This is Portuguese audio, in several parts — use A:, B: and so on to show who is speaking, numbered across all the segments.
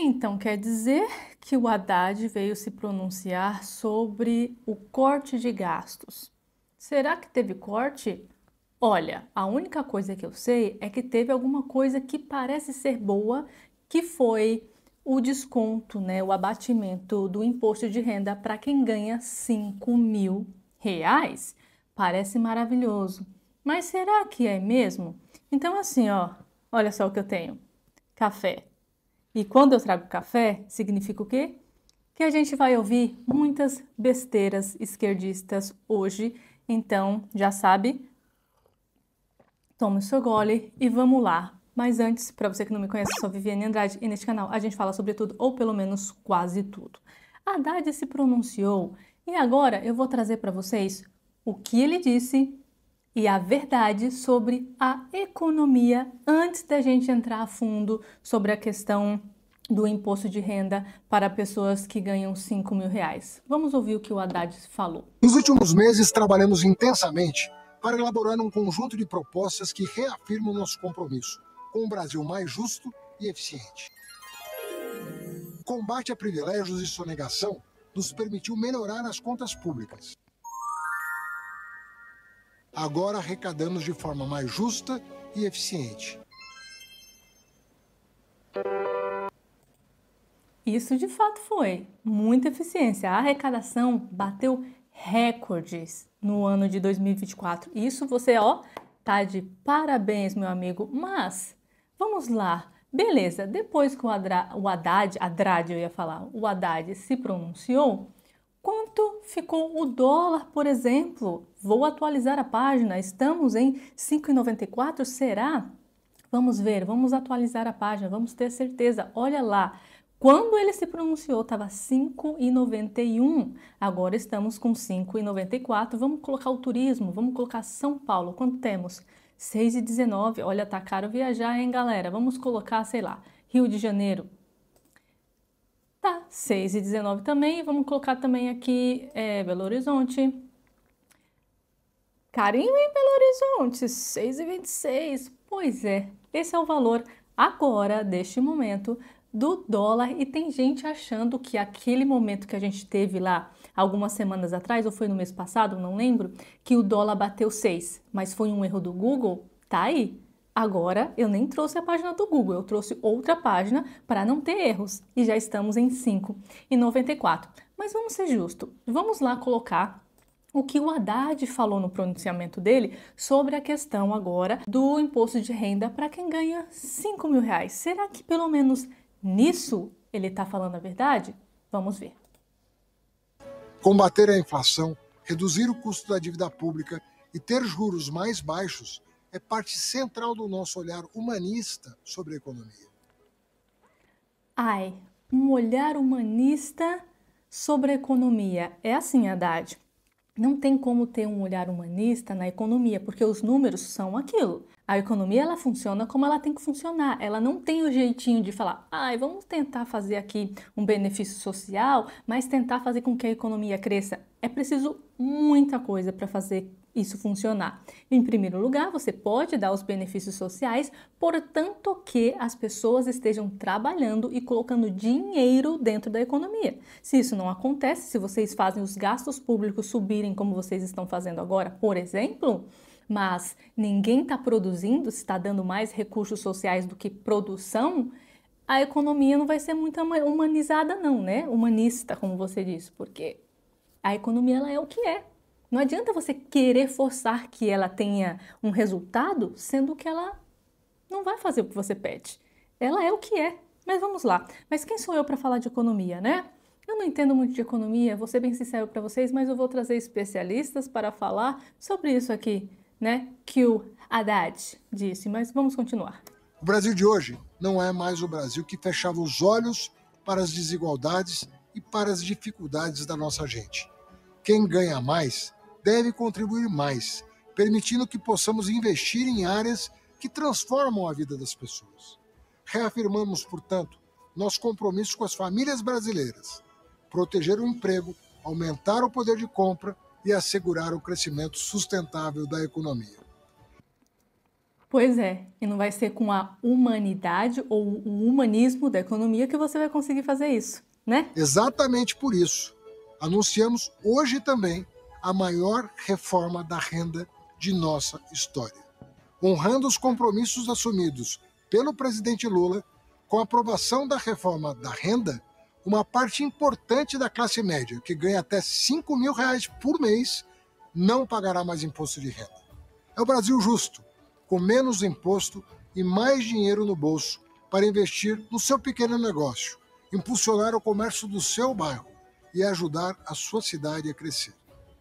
A: Então, quer dizer que o Haddad veio se pronunciar sobre o corte de gastos. Será que teve corte? Olha, a única coisa que eu sei é que teve alguma coisa que parece ser boa, que foi o desconto, né, o abatimento do imposto de renda para quem ganha 5.000 reais. Parece maravilhoso. Mas será que é mesmo? Então, assim, ó, olha só o que eu tenho: café. E quando eu trago café, significa o quê? Que a gente vai ouvir muitas besteiras esquerdistas hoje. Então, já sabe, tome o seu gole e vamos lá. Mas antes, para você que não me conhece, eu sou Viviane Andrade e neste canal a gente fala sobre tudo, ou pelo menos quase tudo. Haddad se pronunciou e agora eu vou trazer para vocês o que ele disse e a verdade sobre a economia antes da gente entrar a fundo sobre a questão do imposto de renda para pessoas que ganham 5.000 reais. Vamos ouvir o que o Haddad falou.
B: Nos últimos meses, trabalhamos intensamente para elaborar um conjunto de propostas que reafirmam nosso compromisso com um Brasil mais justo e eficiente. O combate a privilégios e sonegação nos permitiu melhorar as contas públicas. Agora arrecadamos de forma mais justa e eficiente.
A: Isso de fato foi muita eficiência. A arrecadação bateu recordes no ano de 2024. Isso você, ó, tá de parabéns, meu amigo. Mas vamos lá. Beleza, depois que o Haddad, eu ia falar, o Haddad se pronunciou, quanto ficou o dólar, por exemplo? Vou atualizar a página, estamos em 5,94, será? Vamos ver, vamos atualizar a página, vamos ter certeza. Olha lá, quando ele se pronunciou estava 5,91, agora estamos com 5,94. Vamos colocar o turismo, vamos colocar São Paulo, quanto temos? 6,19. Olha, tá caro viajar, hein, galera? Vamos colocar, sei lá, Rio de Janeiro. Tá, 6,19 também. Vamos colocar também aqui Belo Horizonte. Carinho em Belo Horizonte, 6,26. Pois é, esse é o valor agora, deste momento, do dólar. E tem gente achando que aquele momento que a gente teve lá algumas semanas atrás, ou foi no mês passado, não lembro, que o dólar bateu 6, mas foi um erro do Google. Tá aí. Agora eu nem trouxe a página do Google, eu trouxe outra página para não ter erros. E já estamos em 5,94. Mas vamos ser justos, vamos lá colocar o que o Haddad falou no pronunciamento dele sobre a questão agora do imposto de renda para quem ganha 5.000 reais. Será que pelo menos nisso ele está falando a verdade? Vamos ver.
B: Combater a inflação, reduzir o custo da dívida pública e ter juros mais baixos é parte central do nosso olhar humanista sobre a economia.
A: Ai, um olhar humanista sobre a economia. É assim, Haddad. Não tem como ter um olhar humanista na economia, porque os números são aquilo. A economia, ela funciona como ela tem que funcionar. Ela não tem o jeitinho de falar, vamos tentar fazer aqui um benefício social, mas tentar fazer com que a economia cresça. É preciso muita coisa para fazer isso funcionar. Em primeiro lugar, você pode dar os benefícios sociais, portanto que as pessoas estejam trabalhando e colocando dinheiro dentro da economia. Se isso não acontece, se vocês fazem os gastos públicos subirem como vocês estão fazendo agora, por exemplo, mas ninguém está produzindo, está dando mais recursos sociais do que produção, a economia não vai ser muito humanizada não, né? Humanista, como você disse, porque a economia ela é o que é. Não adianta você querer forçar que ela tenha um resultado, sendo que ela não vai fazer o que você pede. Ela é o que é. Mas vamos lá. Mas quem sou eu para falar de economia, né? Eu não entendo muito de economia, vou ser bem sincero para vocês, mas eu vou trazer especialistas para falar sobre isso aqui, né? Que o Haddad disse. Mas vamos continuar.
B: O Brasil de hoje não é mais o Brasil que fechava os olhos para as desigualdades e para as dificuldades da nossa gente. Quem ganha mais deve contribuir mais, permitindo que possamos investir em áreas que transformam a vida das pessoas. Reafirmamos, portanto, nosso compromisso com as famílias brasileiras, proteger o emprego, aumentar o poder de compra e assegurar o crescimento sustentável da economia.
A: Pois é, e não vai ser com a humanidade ou o humanismo da economia que você vai conseguir fazer isso, né?
B: Exatamente por isso, anunciamos hoje também a maior reforma da renda de nossa história, honrando os compromissos assumidos pelo presidente Lula. Com a aprovação da reforma da renda, uma parte importante da classe média, que ganha até R$ 5.000 por mês, não pagará mais imposto de renda. É o Brasil justo, com menos imposto e mais dinheiro no bolso para investir no seu pequeno negócio, impulsionar o comércio do seu bairro e ajudar a sua cidade a crescer.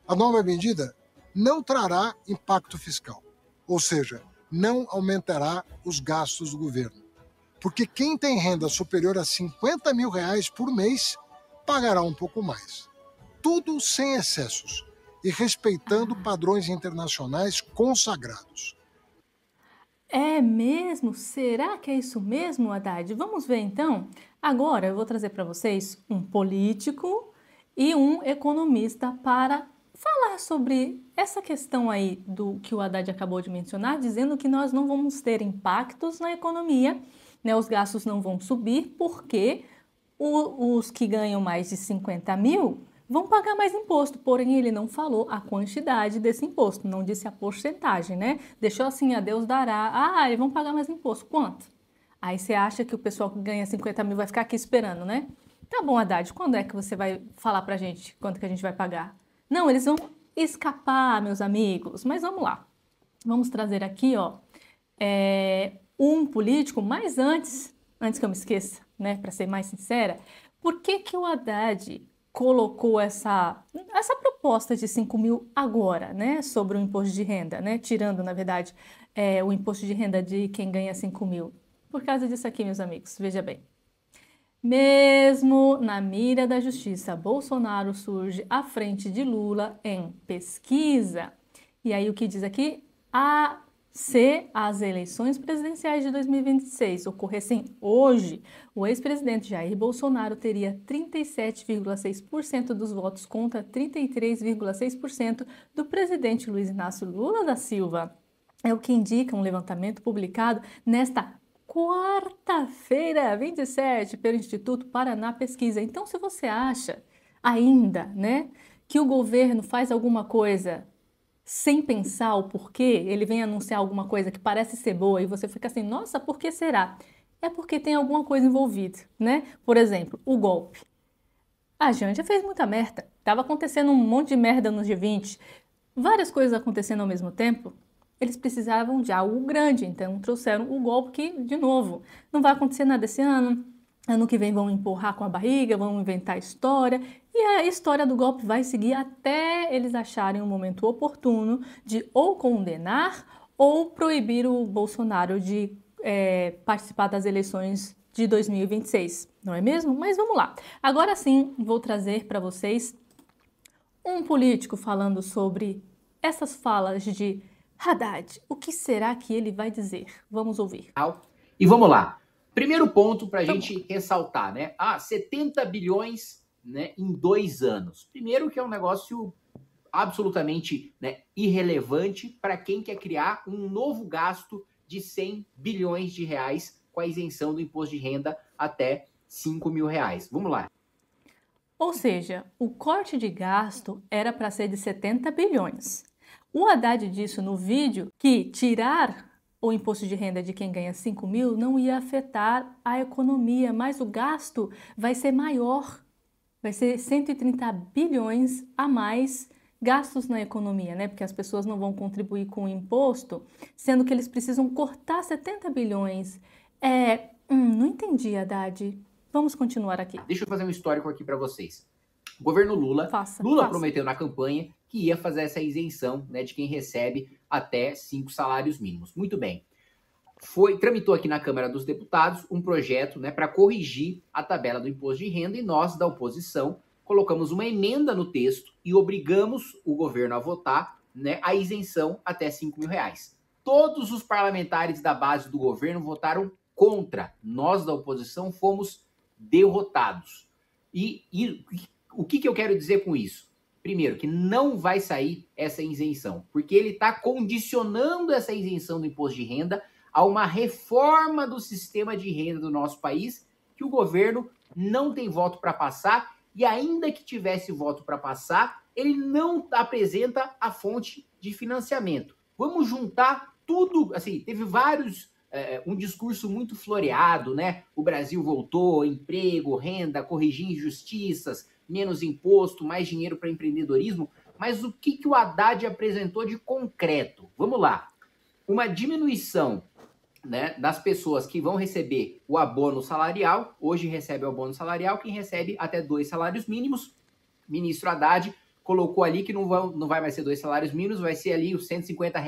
B: A nova medida não trará impacto fiscal, ou seja, não aumentará os gastos do governo, porque quem tem renda superior a R$ 50.000 por mês pagará um pouco mais. Tudo sem excessos e respeitando padrões internacionais consagrados.
A: É mesmo? Será que é isso mesmo, Haddad? Vamos ver então? Agora eu vou trazer para vocês um político e um economista para falar sobre essa questão aí do que o Haddad acabou de mencionar, dizendo que nós não vamos ter impactos na economia, né? Os gastos não vão subir porque os que ganham mais de 50 mil vão pagar mais imposto, porém ele não falou a quantidade desse imposto, não disse a porcentagem, né? Deixou assim, a Deus dará. Ah, eles vão pagar mais imposto. Quanto? Aí você acha que o pessoal que ganha 50 mil vai ficar aqui esperando, né? Tá bom, Haddad, quando é que você vai falar pra gente quanto que a gente vai pagar? Não, eles vão escapar, meus amigos. Mas vamos lá. Vamos trazer aqui, ó, um político, mas antes que eu me esqueça, né, para ser mais sincera, por que que o Haddad colocou essa proposta de 5 mil agora, né, sobre o imposto de renda, né, tirando, na verdade, o imposto de renda de quem ganha 5 mil? Por causa disso aqui, meus amigos, veja bem. Mesmo na mira da justiça, Bolsonaro surge à frente de Lula em pesquisa. E aí o que diz aqui? Se as eleições presidenciais de 2026 ocorressem hoje, o ex-presidente Jair Bolsonaro teria 37,6% dos votos contra 33,6% do presidente Luiz Inácio Lula da Silva. É o que indica um levantamento publicado nesta quarta-feira, 27, pelo Instituto Paraná Pesquisa. Então, se você acha ainda, né, que o governo faz alguma coisa sem pensar o porquê, ele vem anunciar alguma coisa que parece ser boa e você fica assim, nossa, por que será? É porque tem alguma coisa envolvida, né? Por exemplo, o golpe. A Janja fez muita merda. Tava acontecendo um monte de merda no G20, várias coisas acontecendo ao mesmo tempo. Eles precisavam de algo grande, então trouxeram o golpe que, de novo, não vai acontecer nada esse ano. Ano que vem vão empurrar com a barriga, vão inventar história. E a história do golpe vai seguir até eles acharem o momento oportuno de ou condenar ou proibir o Bolsonaro de participar das eleições de 2026, não é mesmo? Mas vamos lá. Agora sim, vou trazer para vocês um político falando sobre essas falas de Haddad. O que será que ele vai dizer? Vamos ouvir.
C: E vamos lá. Primeiro ponto para a gente ressaltar, né? 70 bilhões, né, em 2 anos. Primeiro que é um negócio absolutamente, né, irrelevante para quem quer criar um novo gasto de 100 bilhões de reais com a isenção do imposto de renda até 5 mil reais. Vamos lá.
A: Ou seja, o corte de gasto era para ser de 70 bilhões. O Haddad disse no vídeo que tirar o imposto de renda de quem ganha 5 mil não ia afetar a economia, mas o gasto vai ser maior, vai ser 130 bilhões a mais gastos na economia, né? Porque as pessoas não vão contribuir com o imposto, sendo que eles precisam cortar 70 bilhões. Não entendi, Haddad. Vamos continuar aqui.
C: Deixa eu fazer um histórico aqui para vocês. O governo Lula,
A: Faça.
C: prometeu na campanha que ia fazer essa isenção, né, de quem recebe até 5 salários mínimos. Muito bem. Tramitou aqui na Câmara dos Deputados um projeto, né, para corrigir a tabela do imposto de renda e nós, da oposição, colocamos uma emenda no texto e obrigamos o governo a votar, né, a isenção até 5 mil reais. Todos os parlamentares da base do governo votaram contra. Nós, da oposição, fomos derrotados. E o que eu quero dizer com isso? primeiro, que não vai sair essa isenção, porque ele está condicionando essa isenção do imposto de renda a uma reforma do sistema de renda do nosso país, que o governo não tem voto para passar, e ainda que tivesse voto para passar, ele não apresenta a fonte de financiamento. Vamos juntar tudo, assim, teve vários, um discurso muito floreado, né? O Brasil voltou, emprego, renda, corrigir injustiças, menos imposto, mais dinheiro para empreendedorismo, mas o que o Haddad apresentou de concreto? Vamos lá. Uma diminuição, né, das pessoas que vão receber o abono salarial. Hoje recebe o abono salarial quem recebe até 2 salários mínimos. Ministro Haddad colocou ali que não vai mais ser 2 salários mínimos, vai ser ali os R$ 150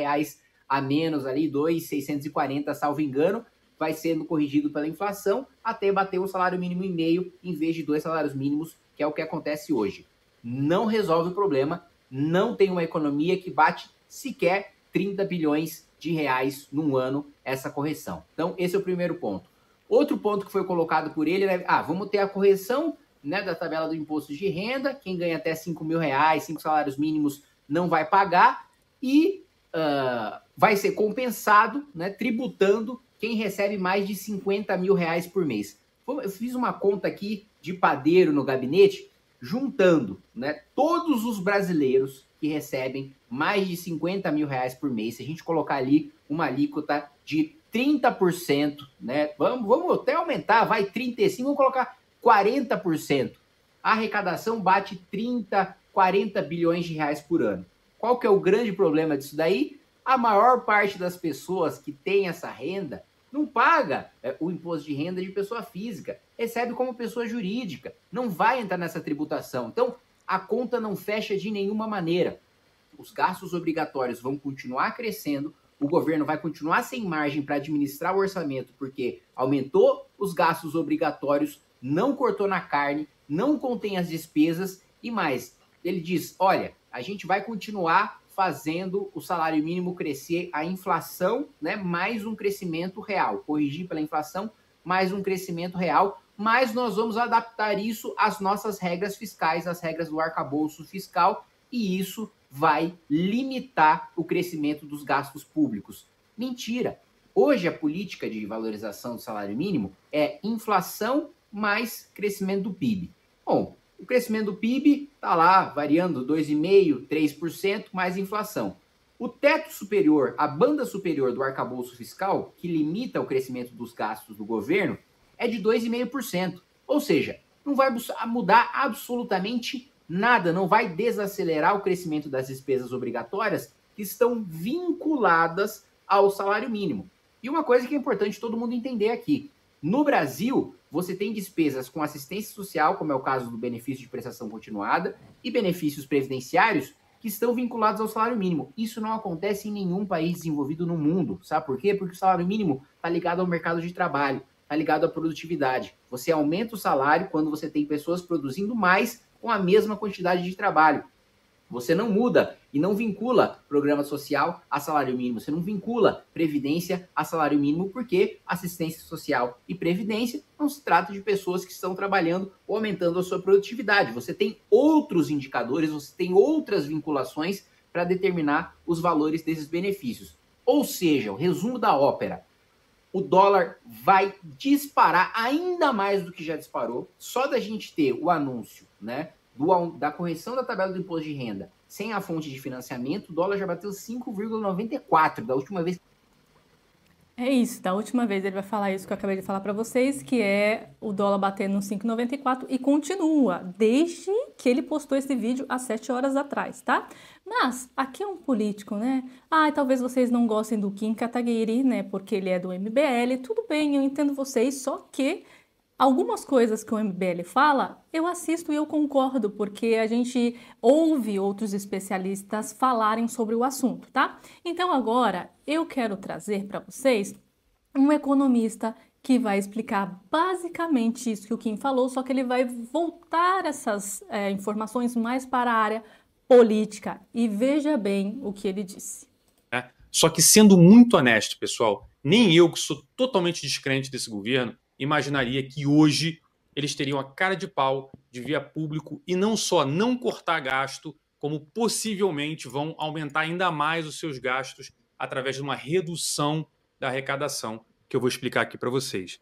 C: a menos, ali 2.640, salvo engano, vai sendo corrigido pela inflação até bater o salário mínimo e meio em vez de 2 salários mínimos, que é o que acontece hoje. Não resolve o problema, não tem uma economia que bate sequer 30 bilhões de reais num ano essa correção. Então, esse é o primeiro ponto. Outro ponto que foi colocado por ele é, vamos ter a correção, né, da tabela do imposto de renda, quem ganha até R$ 5.000, 5 salários mínimos não vai pagar, e vai ser compensado, né, tributando quem recebe mais de R$ 50 mil por mês. Eu fiz uma conta aqui de padeiro no gabinete, juntando, né, todos os brasileiros que recebem mais de R$ 50 mil por mês. Se a gente colocar ali uma alíquota de 30%, né, vamos até aumentar, vai 35%, vamos colocar 40%. A arrecadação bate 30, 40 bilhões de reais por ano. Qual que é o grande problema disso daí? A maior parte das pessoas que tem essa renda não paga o imposto de renda de pessoa física, recebe como pessoa jurídica, não vai entrar nessa tributação. Então, a conta não fecha de nenhuma maneira. Os gastos obrigatórios vão continuar crescendo, o governo vai continuar sem margem para administrar o orçamento, porque aumentou os gastos obrigatórios, não cortou na carne, não contém as despesas e mais. Ele diz, olha, a gente vai continuar fazendo o salário mínimo crescer, a inflação, né, mais um crescimento real, corrigir pela inflação, mais um crescimento real, mas nós vamos adaptar isso às nossas regras fiscais, às regras do arcabouço fiscal, e isso vai limitar o crescimento dos gastos públicos. Mentira! Hoje a política de valorização do salário mínimo é inflação mais crescimento do PIB. Bom, o crescimento do PIB está lá variando 2,5%, 3% mais inflação. O teto superior, a banda superior do arcabouço fiscal, que limita o crescimento dos gastos do governo, é de 2,5%. Ou seja, não vai mudar absolutamente nada, não vai desacelerar o crescimento das despesas obrigatórias que estão vinculadas ao salário mínimo. E uma coisa que é importante todo mundo entender aqui, no Brasil, você tem despesas com assistência social, como é o caso do benefício de prestação continuada, e benefícios previdenciários que estão vinculados ao salário mínimo. Isso não acontece em nenhum país desenvolvido no mundo. Sabe por quê? Porque o salário mínimo está ligado ao mercado de trabalho, está ligado à produtividade. Você aumenta o salário quando você tem pessoas produzindo mais com a mesma quantidade de trabalho. Você não muda e não vincula programa social a salário mínimo. Você não vincula previdência a salário mínimo, porque assistência social e previdência não se trata de pessoas que estão trabalhando ou aumentando a sua produtividade. Você tem outros indicadores, você tem outras vinculações para determinar os valores desses benefícios. Ou seja, o resumo da ópera, o dólar vai disparar ainda mais do que já disparou. Só da gente ter o anúncio, né, da correção da tabela do imposto de renda sem a fonte de financiamento, o dólar já bateu 5,94 da última vez.
A: É isso, da última vez ele vai falar isso que eu acabei de falar para vocês, que é o dólar batendo no 5,94 e continua, desde que ele postou esse vídeo há 7 horas atrás, tá? Mas aqui é um político, né? Talvez vocês não gostem do Kim Kataguiri, né? Porque ele é do MBL, tudo bem, eu entendo vocês, só que algumas coisas que o MBL fala, eu assisto e eu concordo, porque a gente ouve outros especialistas falarem sobre o assunto, tá? Então agora eu quero trazer para vocês um economista que vai explicar basicamente isso que o Kim falou, só que ele vai voltar essas informações mais para a área política. E veja bem o que ele disse.
D: Só que sendo muito honesto, pessoal, nem eu, que sou totalmente descrente desse governo, imaginaria que hoje eles teriam a cara de pau de vir a público e não só não cortar gasto, como possivelmente vão aumentar ainda mais os seus gastos através de uma redução da arrecadação, que eu vou explicar aqui para vocês.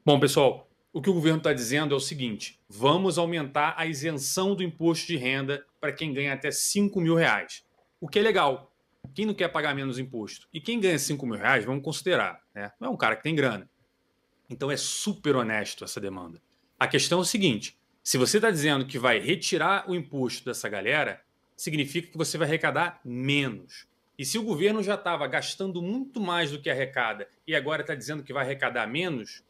D: Bom, pessoal, o que o governo está dizendo é o seguinte: vamos aumentar a isenção do imposto de renda para quem ganha até R$5.000, o que é legal. Quem não quer pagar menos imposto? E quem ganha R$5.000, vamos considerar, né? Não é um cara que tem grana. Então é super honesto essa demanda. A questão é o seguinte: se você está dizendo que vai retirar o imposto dessa galera, significa que você vai arrecadar menos. E se o governo já estava gastando muito mais do que arrecada e agora está dizendo que vai arrecadar menos,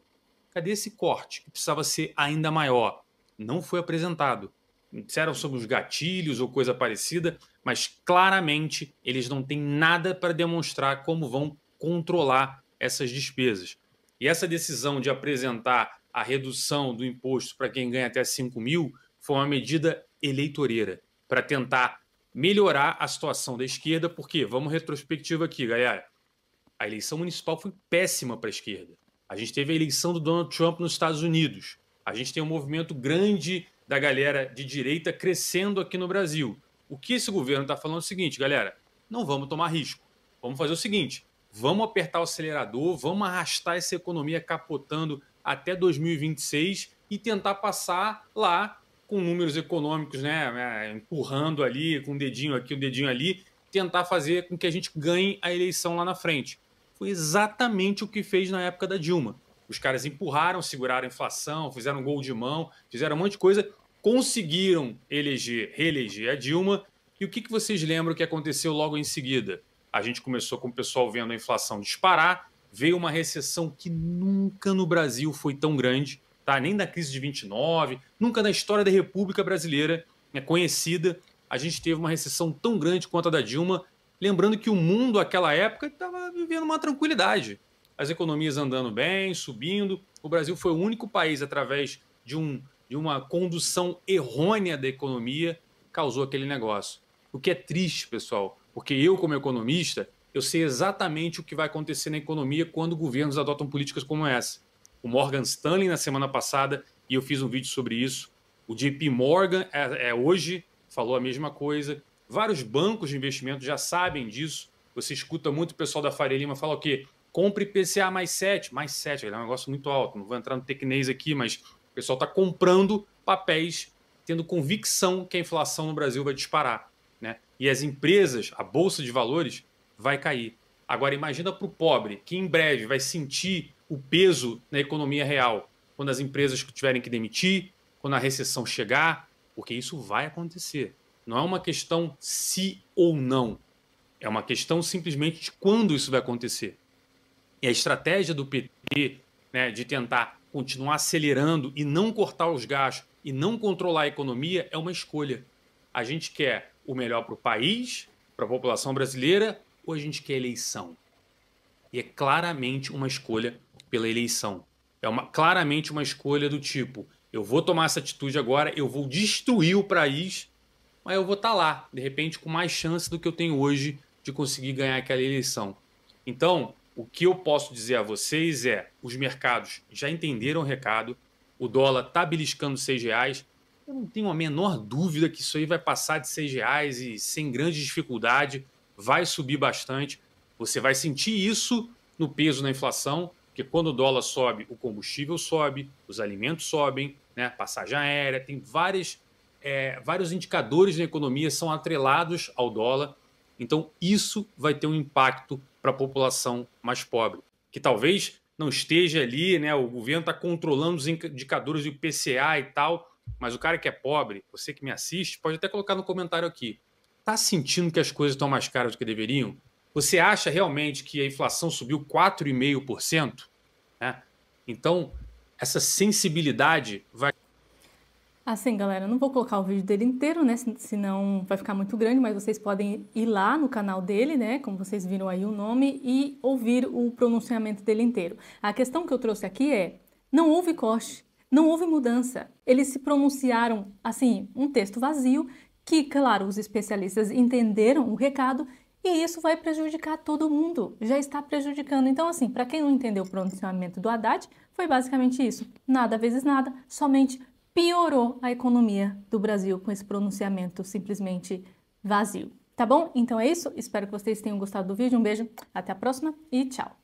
D: cadê esse corte que precisava ser ainda maior? Não foi apresentado. Disseram sobre os gatilhos ou coisa parecida, mas claramente eles não têm nada para demonstrar como vão controlar essas despesas. E essa decisão de apresentar a redução do imposto para quem ganha até 5 mil foi uma medida eleitoreira para tentar melhorar a situação da esquerda, porque, vamos retrospectiva aqui, galera, a eleição municipal foi péssima para a esquerda. A gente teve a eleição do Donald Trump nos Estados Unidos. A gente tem um movimento grande da galera de direita crescendo aqui no Brasil. O que esse governo está falando é o seguinte, galera, não vamos tomar risco. Vamos fazer o seguinte, vamos apertar o acelerador, vamos arrastar essa economia capotando até 2026 e tentar passar lá com números econômicos, né, empurrando ali, com um dedinho aqui, um dedinho ali, tentar fazer com que a gente ganhe a eleição lá na frente. Foi exatamente o que fez na época da Dilma. Os caras empurraram, seguraram a inflação, fizeram gol de mão, fizeram um monte de coisa, conseguiram reeleger a Dilma. E o que vocês lembram que aconteceu logo em seguida? A gente começou com o pessoal vendo a inflação disparar, veio uma recessão que nunca no Brasil foi tão grande, tá? Nem da crise de 29, nunca na história da República Brasileira, né, conhecida, a gente teve uma recessão tão grande quanto a da Dilma. Lembrando que o mundo, naquela época, estava vivendo uma tranquilidade. As economias andando bem, subindo. O Brasil foi o único país, através de uma condução errônea da economia, causou aquele negócio. O que é triste, pessoal, porque eu, como economista, eu sei exatamente o que vai acontecer na economia quando governos adotam políticas como essa. O Morgan Stanley, na semana passada, e eu fiz um vídeo sobre isso. O JP Morgan, hoje, falou a mesma coisa. Vários bancos de investimento já sabem disso. Você escuta muito o pessoal da Faria Lima falar o quê? Compre IPCA mais 7. Mais 7, é um negócio muito alto. Não vou entrar no tecnês aqui, mas o pessoal está comprando papéis, tendo convicção que a inflação no Brasil vai disparar, né? E as empresas, a Bolsa de Valores, vai cair. Agora, imagina para o pobre, que em breve vai sentir o peso na economia real, quando as empresas tiverem que demitir, quando a recessão chegar, porque isso vai acontecer. Não é uma questão se ou não. É uma questão simplesmente de quando isso vai acontecer. E a estratégia do PT, né, de tentar continuar acelerando e não cortar os gastos e não controlar a economia é uma escolha. A gente quer o melhor para o país, para a população brasileira, ou a gente quer eleição? E é claramente uma escolha pela eleição. É claramente uma escolha do tipo, eu vou tomar essa atitude agora, eu vou destruir o país, mas eu vou estar lá, de repente, com mais chance do que eu tenho hoje de conseguir ganhar aquela eleição. Então, o que eu posso dizer a vocês é, os mercados já entenderam o recado, o dólar está beliscando R$6, eu não tenho a menor dúvida que isso aí vai passar de R$6 e sem grande dificuldade, vai subir bastante. Você vai sentir isso no peso na inflação, porque quando o dólar sobe, o combustível sobe, os alimentos sobem, né? Passagem aérea, tem vários indicadores na economia são atrelados ao dólar. Então, isso vai ter um impacto para a população mais pobre, que talvez não esteja ali, né? O governo está controlando os indicadores do IPCA e tal, mas o cara que é pobre, você que me assiste, pode até colocar no comentário aqui. Está sentindo que as coisas estão mais caras do que deveriam? Você acha realmente que a inflação subiu 4,5%? Né? Então, essa sensibilidade vai...
A: Assim, galera, eu não vou colocar o vídeo dele inteiro, né? Senão vai ficar muito grande, mas vocês podem ir lá no canal dele, né? Como vocês viram aí o nome, e ouvir o pronunciamento dele inteiro. A questão que eu trouxe aqui é, não houve corte, não houve mudança. Eles se pronunciaram, assim, um texto vazio, que, claro, os especialistas entenderam o recado, e isso vai prejudicar todo mundo, já está prejudicando. Então, assim, para quem não entendeu o pronunciamento do Haddad, foi basicamente isso. Nada vezes nada, somente piorou a economia do Brasil com esse pronunciamento simplesmente vazio. Tá bom? Então é isso. Espero que vocês tenham gostado do vídeo. Um beijo, até a próxima e tchau!